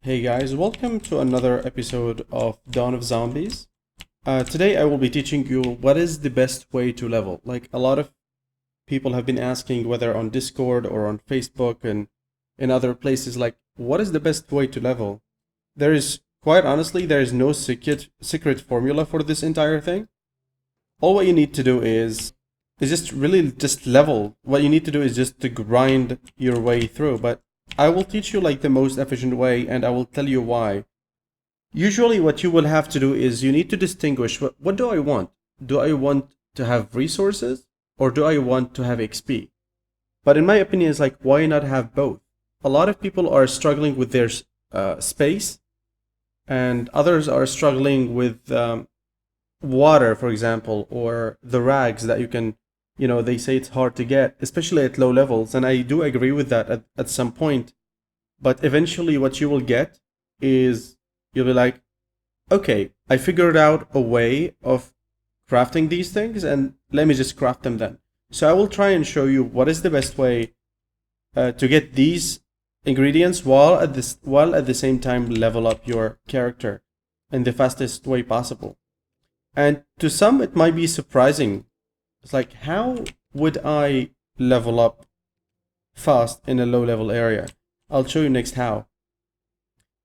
Hey guys, welcome to another episode of Dawn of Zombies. Today I will be teaching you what is the best way to level. Like a lot of people have been asking whether on Discord or on Facebook and in other places, like what is the best way to level? There is, quite honestly, there is no secret formula for this entire thing. All what you need to do is just level. What you need to do is just to grind your way through, but I will teach you like the most efficient way and I will tell you why. Usually what you will have to do is you need to distinguish what do I want? Do I want to have resources or do I want to have XP? But in my opinion, it's like, why not have both? A lot of people are struggling with their space and others are struggling with water, for example, or the rags that you can, they say it's hard to get, especially at low levels. And I do agree with that at some point. But eventually what you will get is you'll be like, okay, I figured out a way of crafting these things and let me just craft them then. So I will try and show you what is the best way to get these ingredients while at the same time level up your character in the fastest way possible. And to some, it might be surprising. It's like, how would I level up fast in a low level area? I'll show you next how.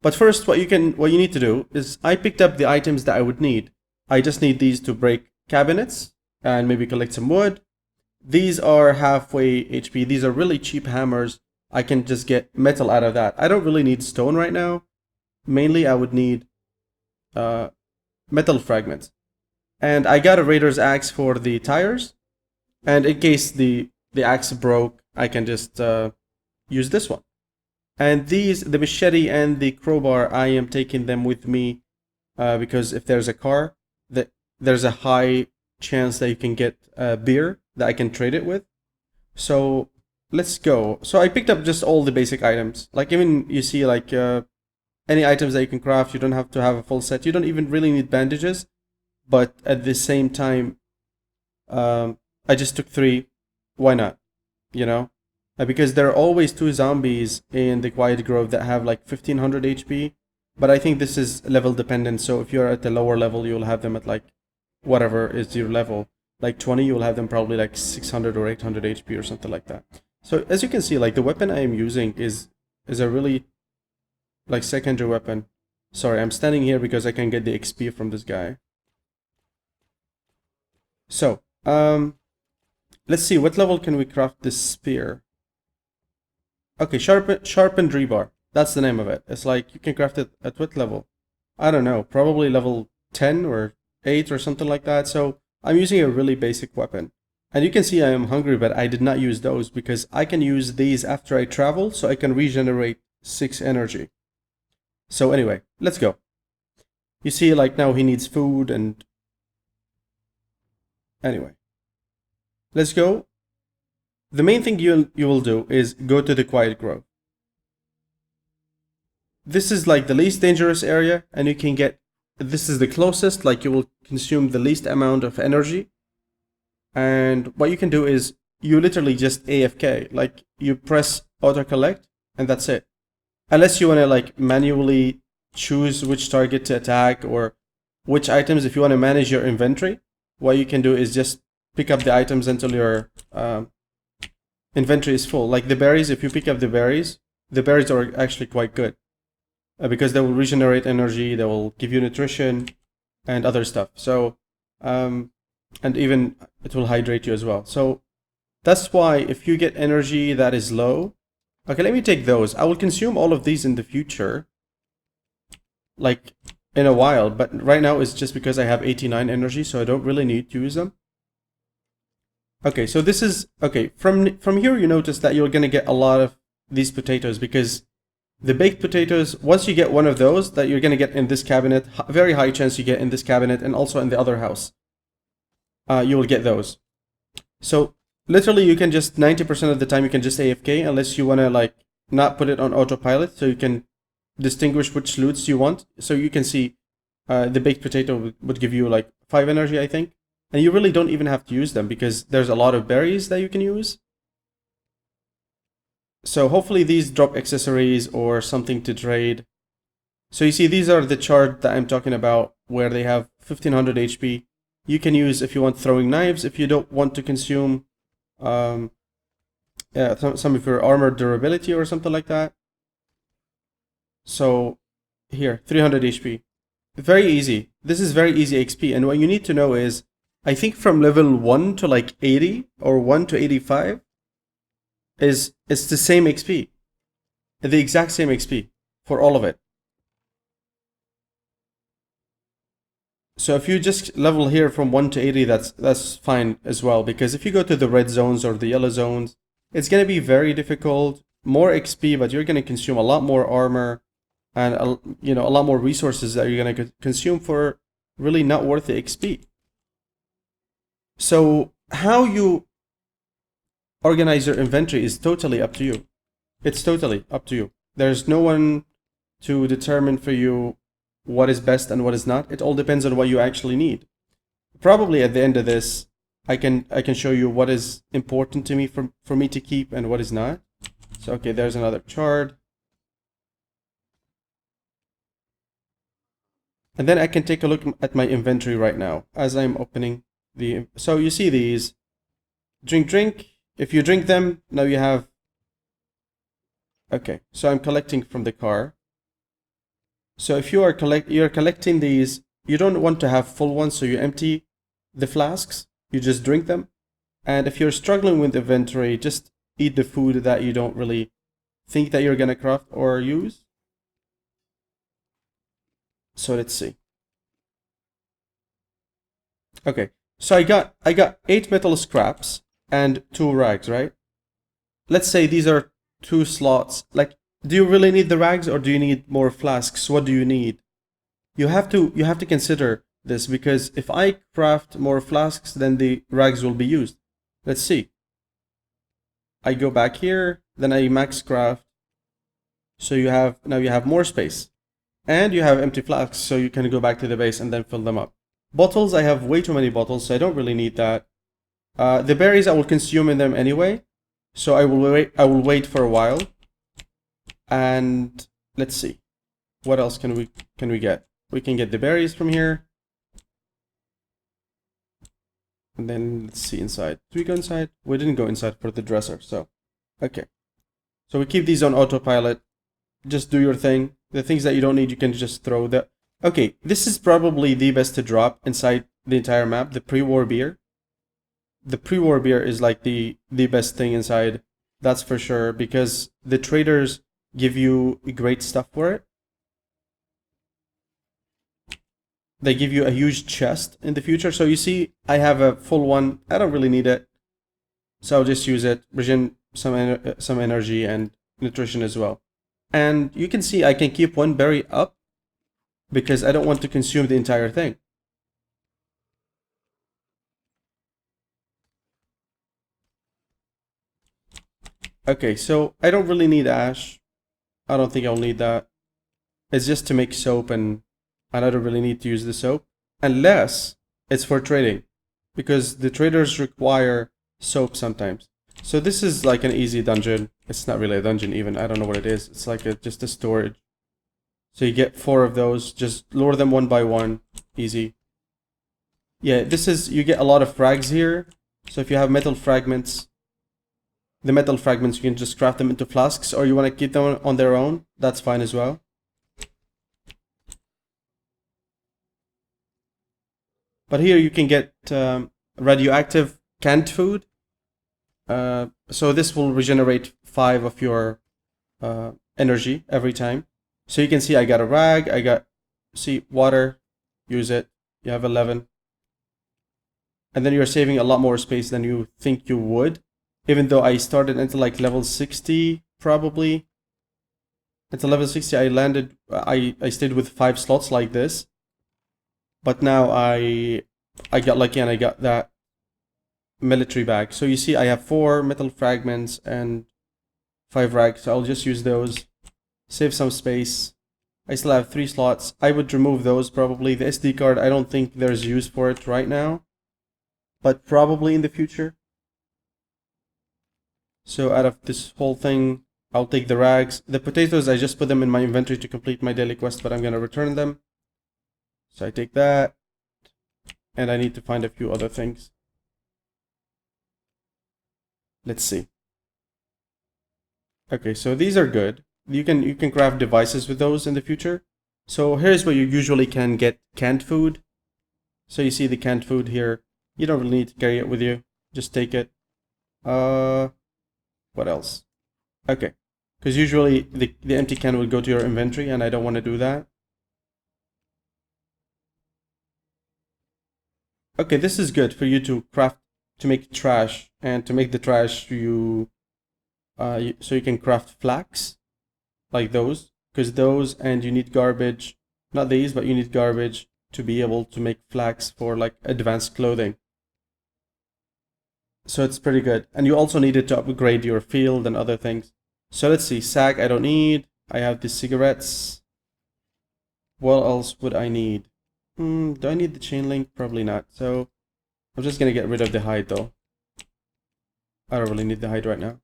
But first, what you need to do is I picked up the items that I would need. I just need these to break cabinets and maybe collect some wood. These are halfway HP. These are really cheap hammers. I can just get metal out of that. I don't really need stone right now. Mainly, I would need metal fragments. And I got a raider's axe for the tires. And in case the axe broke, I can just use this one. And the machete and the crowbar, I am taking them with me because if there's a car, there's a high chance that you can get beer that I can trade it with. So let's go. So I picked up just all the basic items. Like even you see like any items that you can craft, you don't have to have a full set. You don't even really need bandages. But at the same time, I just took 3. Why not? Because there are always 2 zombies in the Quiet Grove that have like 1500 HP. But I think this is level dependent. So if you're at the lower level, you'll have them at like whatever is your level. Like 20, you'll have them probably like 600 or 800 HP or something like that. So as you can see, like the weapon I am using is a really like secondary weapon. Sorry, I'm standing here because I can get the XP from this guy. So, let's see, what level can we craft this spear? Okay, sharpened rebar. That's the name of it. It's like, you can craft it at what level? I don't know, probably level 10 or 8 or something like that. So, I'm using a really basic weapon. And you can see I am hungry, but I did not use those because I can use these after I travel, so I can regenerate 6 energy. So anyway, let's go. You see, like now he needs food and... Anyway, let's go. The main thing you will do is go to the Quiet Grove. This is like the least dangerous area, and you can get, this is the closest, like you will consume the least amount of energy. And what you can do is you literally just AFK, like you press auto collect and that's it. Unless you want to like manually choose which target to attack or which items, if you want to manage your inventory, what you can do is just pick up the items until your inventory is full. Like the berries, if you pick up the berries are actually quite good because they will regenerate energy, they will give you nutrition and other stuff. So, and even it will hydrate you as well. So that's why if you get energy that is low, okay, let me take those. I will consume all of these in the future, like in a while, but right now it's just because I have 89 energy, so I don't really need to use them. Okay, so this is, okay, from here you notice that you're gonna get a lot of these potatoes because the baked potatoes, once you get one of those, that you're gonna get in this cabinet, very high chance you get in this cabinet and also in the other house. You will get those. So literally you can just 90% of the time you can just AFK unless you wanna like not put it on autopilot, so you can distinguish which loots you want. So you can see the baked potato would give you like 5 energy, I think. And you really don't even have to use them because there's a lot of berries that you can use. So hopefully these drop accessories or something to trade. So you see, these are the chart that I'm talking about, where they have 1500 HP. You can use if you want throwing knives, if you don't want to consume some of your armor durability or something like that. So here, 300 HP. Very easy. This is very easy XP. And what you need to know is, I think from level 1 to like 80 or 1 to 85 it's the same XP. The exact same XP for all of it. So if you just level here from 1 to 80, that's fine as well. Because if you go to the red zones or the yellow zones, it's going to be very difficult. More XP, but you're going to consume a lot more armor and a lot more resources that you're going to consume for really not worth the XP. So how you organize your inventory is totally up to you. It's totally up to you. There's no one to determine for you what is best and what is not. It all depends on what you actually need. Probably at the end of this, I can show you what is important to me for me to keep and what is not. So okay, there's another chart. And then I can take a look at my inventory right now as I'm opening the. So you see these. Drink. If you drink them, now you have. Okay, so I'm collecting from the car. So if you're collecting these, you don't want to have full ones, so you empty the flasks. You just drink them. And if you're struggling with inventory, just eat the food that you don't really think that you're gonna craft or use. So let's see. Okay, so I got 8 metal scraps and 2 rags, right? Let's say these are 2 slots. Like, do you really need the rags or do you need more flasks? What do you need? You have to consider this, because if I craft more flasks, then the rags will be used. Let's see. I go back here, then I max craft. So now you have more space. And you have empty flasks, so you can go back to the base and then fill them up. Bottles, I have way too many bottles, so I don't really need that. The berries, I will consume in them anyway. So I will wait for a while. And let's see. What else can we get? We can get the berries from here. And then let's see inside. Do we go inside? We didn't go inside for the dresser, so okay. So we keep these on autopilot. Just do your thing. The things that you don't need, you can just throw that. Okay, this is probably the best to drop inside the entire map, the pre-war beer. The pre-war beer is like the best thing inside, that's for sure, because the traders give you great stuff for it. They give you a huge chest in the future. So you see, I have a full one. I don't really need it, so I'll just use it. Regen some energy and nutrition as well. And you can see I can keep 1 berry up because I don't want to consume the entire thing. Okay, so I don't really need ash. I don't think I'll need that. It's just to make soap, and I don't really need to use the soap unless it's for trading, because the traders require soap sometimes. So this is like an easy dungeon. It's not really a dungeon even. I don't know what it is. It's like just a storage. So you get 4 of those. Just lower them one by one. Easy. Yeah, you get a lot of frags here. So if you have metal fragments, the metal fragments, you can just craft them into flasks, or you want to keep them on their own. That's fine as well. But here you can get radioactive canned food. So this will regenerate 5 of your energy every time. So you can see I got a rag, water, use it, you have 11. And then you're saving a lot more space than you think you would. Even though I started into like level 60, probably. Until level 60 I stayed with 5 slots like this. But now I got lucky and I got that military bag. So you see I have 4 metal fragments and 5 rags. So I'll just use those. Save some space. I still have 3 slots. I would remove those probably. The SD card, I don't think there's use for it right now, but probably in the future. So out of this whole thing, I'll take the rags. The potatoes, I just put them in my inventory to complete my daily quest, but I'm going to return them. So I take that. And I need to find a few other things. Let's see. Okay, so these are good. You can craft devices with those in the future. So here's where you usually can get canned food. So you see the canned food here. You don't really need to carry it with you. Just take it. What else? Okay. Because usually the empty can will go to your inventory and I don't want to do that. Okay, this is good for you to craft, to make trash. And to make the trash, so you can craft flax. Like those. Because those, and you need garbage. Not these, but you need garbage to be able to make flax for like advanced clothing. So it's pretty good. And you also need it to upgrade your field and other things. So let's see. Sag I don't need. I have the cigarettes. What else would I need? Do I need the chain link? Probably not. So I'm just going to get rid of the hide though. I don't really need the hide right now.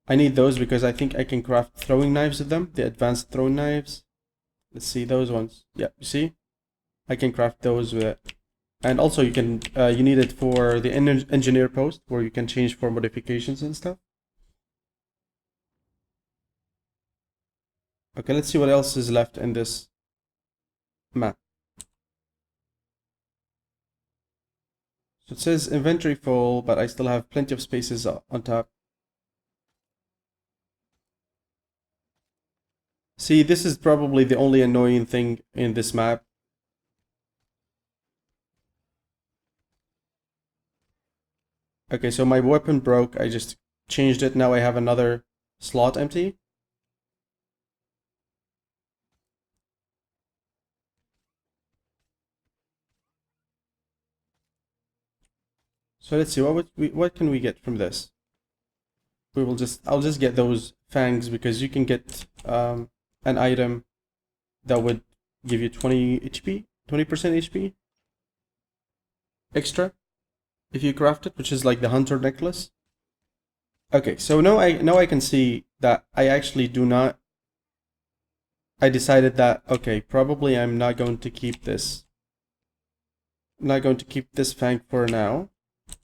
I need those because I think I can craft throwing knives with them. The advanced throwing knives. Let's see those ones. Yeah, you see? I can craft those with it. And also you can, you need it for the engineer post where you can change for modifications and stuff. Okay, let's see what else is left in this map. So it says inventory full, but I still have plenty of spaces on top. See, this is probably the only annoying thing in this map. Okay, so my weapon broke. I just changed it. Now I have another slot empty. So let's see, what can we get from this? I'll just get those fangs because you can get an item that would give you 20 HP, 20% HP extra if you craft it, which is like the hunter necklace. Okay, so now I can see that I actually do not. I decided that okay, probably I'm not going to keep this. I'm not going to keep this fang for now.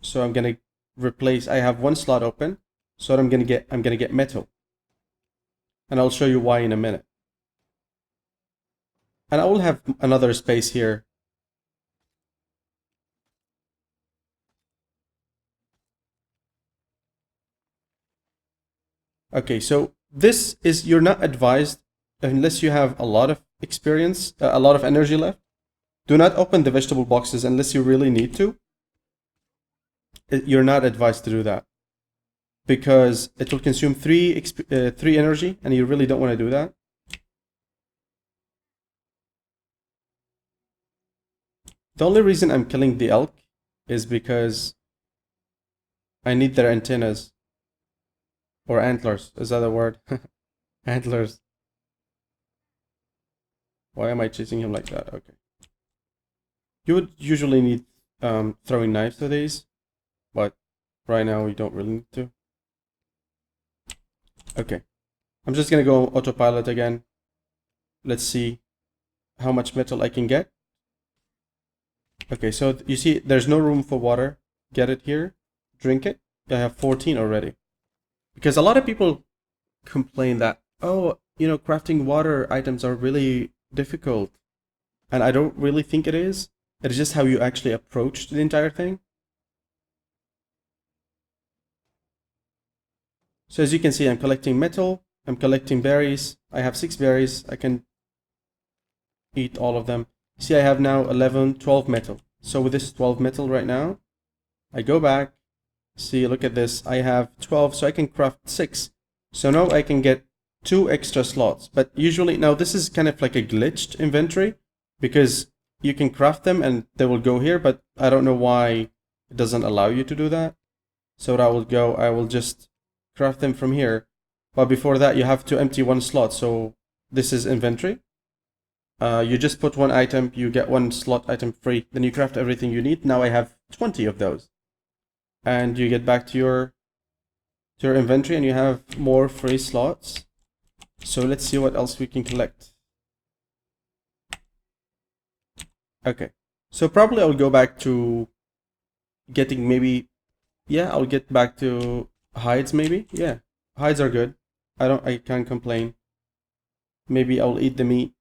So I'm gonna replace. I have one slot open, so what I'm gonna get metal, and I'll show you why in a minute. And I will have another space here. Okay, so this is, you're not advised unless you have a lot of experience, a lot of energy left. Do not open the vegetable boxes unless you really need to. You're not advised to do that because it will consume three energy, and you really don't want to do that. The only reason I'm killing the elk is because I need their antennas. Or antlers, is that a word? Antlers. Why am I chasing him like that? Okay. You would usually need throwing knives for these, but right now you don't really need to. Okay. I'm just gonna go autopilot again. Let's see how much metal I can get. Okay, so you see there's no room for water. Get it here. Drink it. I have 14 already. Because a lot of people complain that, oh, you know, crafting water items are really difficult. And I don't really think it is. It's just how you actually approach the entire thing. So as you can see, I'm collecting metal. I'm collecting berries. I have 6 berries. I can eat all of them. See, I have now 12 metal. So with this 12 metal right now, I go back. See, look at this. I have 12, so I can craft 6. So now I can get 2 extra slots. But usually, now this is kind of like a glitched inventory because you can craft them and they will go here, but I don't know why it doesn't allow you to do that. So what I will just craft them from here. But before that, you have to empty 1 slot. So this is inventory. You just put 1 item, you get 1 slot item free. Then you craft everything you need. Now I have 20 of those. And you get back to your to your inventory and you have more free slots. So let's see what else we can collect. Okay, so probably I'll go back to getting maybe, yeah, I'll get back to hides maybe. Yeah, hides are good. I can't complain. Maybe I'll eat the meat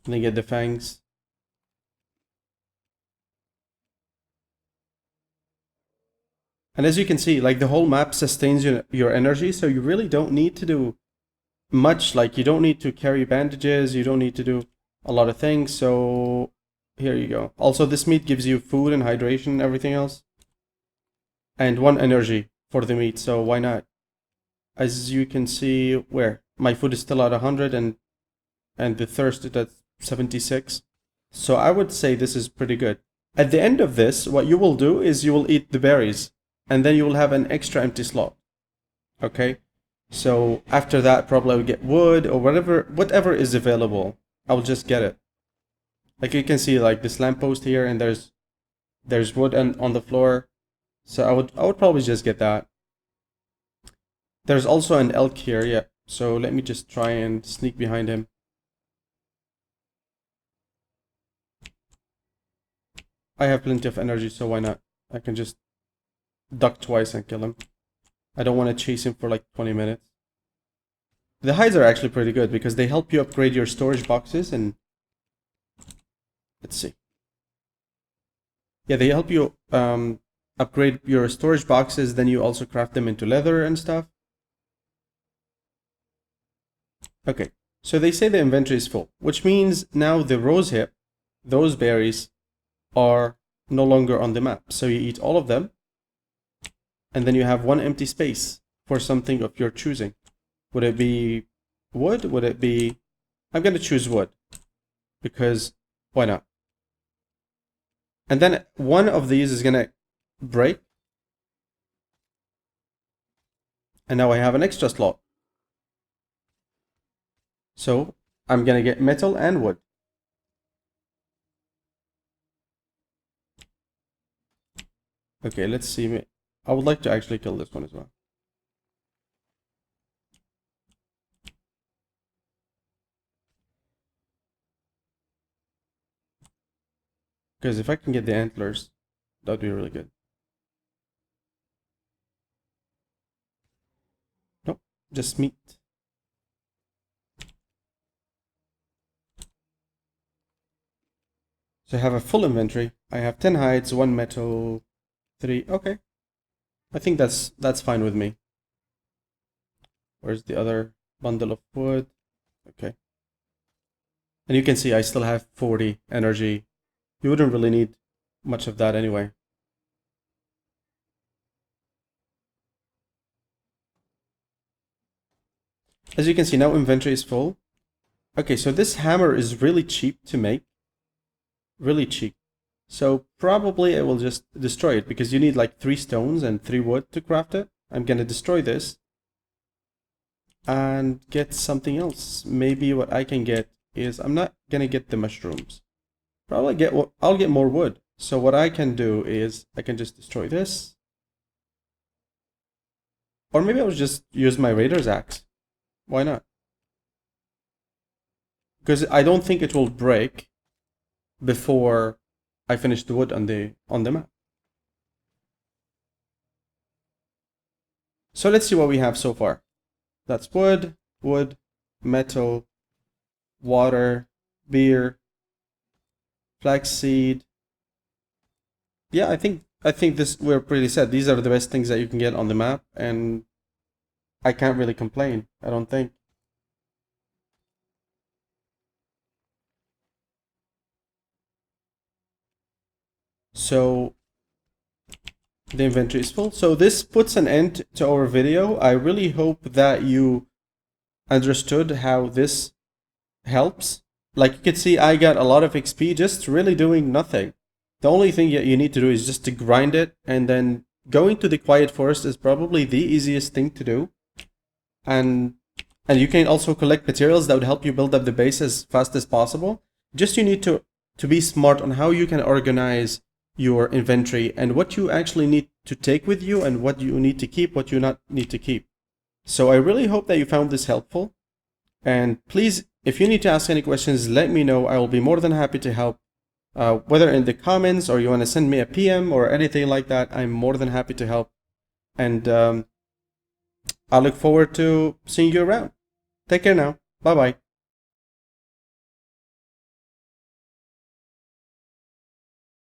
and then get the fangs. And as you can see, like the whole map sustains your energy, so you really don't need to do much. Like you don't need to carry bandages, you don't need to do a lot of things. So here you go. Also, this meat gives you food and hydration and everything else. And 1 energy for the meat, so why not? As you can see, where my food is still at 100 and the thirst is at 76. So I would say this is pretty good. At the end of this, what you will do is you will eat the berries and then you will have an extra empty slot. Okay? So after that, probably I will get wood or whatever is available. I'll just get it. Like you can see, like this lamppost here, and there's wood on the floor. So I would probably just get that. There's also an elk here, yeah. So let me just try and sneak behind him. I have plenty of energy, so why not? I can just duck twice and kill him. I don't want to chase him for like 20 minutes. The hides are actually pretty good because they help you upgrade your storage boxes and... Let's see. Yeah, they help you upgrade your storage boxes, then you also craft them into leather and stuff. Okay, so they say the inventory is full, which means now the rose hip, those berries, are no longer on the map. So you eat all of them, and then you have 1 empty space for something of your choosing. Would it be wood? Would it be... I'm going to choose wood, because why not? And then 1 of these is going to break. And now I have an extra slot. So I'm going to get metal and wood. Okay, let's see. I would like to actually kill this one as well. Because if I can get the antlers, that would be really good. Nope, just meat. So I have a full inventory. I have 10 hides, 1 metal, 3. Okay. I think that's fine with me. Where's the other bundle of wood? Okay. And you can see I still have 40 energy. You wouldn't really need much of that anyway. As you can see, now inventory is full. Okay, so this hammer is really cheap to make. Really cheap. So probably I will just destroy it because you need like 3 stones and 3 wood to craft it. I'm gonna destroy this and get something else. Maybe what I can get is, I'm not gonna get the mushrooms. Probably I'll get more wood. So what I can do is I can just destroy this. Or maybe I'll just use my raider's axe. Why not? Because I don't think it will break before I finish the wood on the map. So let's see what we have so far. That's wood, metal, water, beer, flaxseed. Yeah, I think this, we're pretty set. These are the best things that you can get on the map, and I can't really complain, I don't think. So the inventory is full. So this puts an end to our video. I really hope that you understood how this helps. Like you can see, I got a lot of XP just really doing nothing. The only thing that you need to do is just to grind it, and then going to the quiet forest is probably the easiest thing to do. And you can also collect materials that would help you build up the base as fast as possible. Just you need to be smart on how you can organize your inventory and what you actually need to take with you and what you need to keep, what you not need to keep. So I really hope that you found this helpful. And please, if you need to ask any questions, let me know. I will be more than happy to help. Whether in the comments or you want to send me a PM or anything like that, I'm more than happy to help. And I look forward to seeing you around. Take care now. Bye-bye.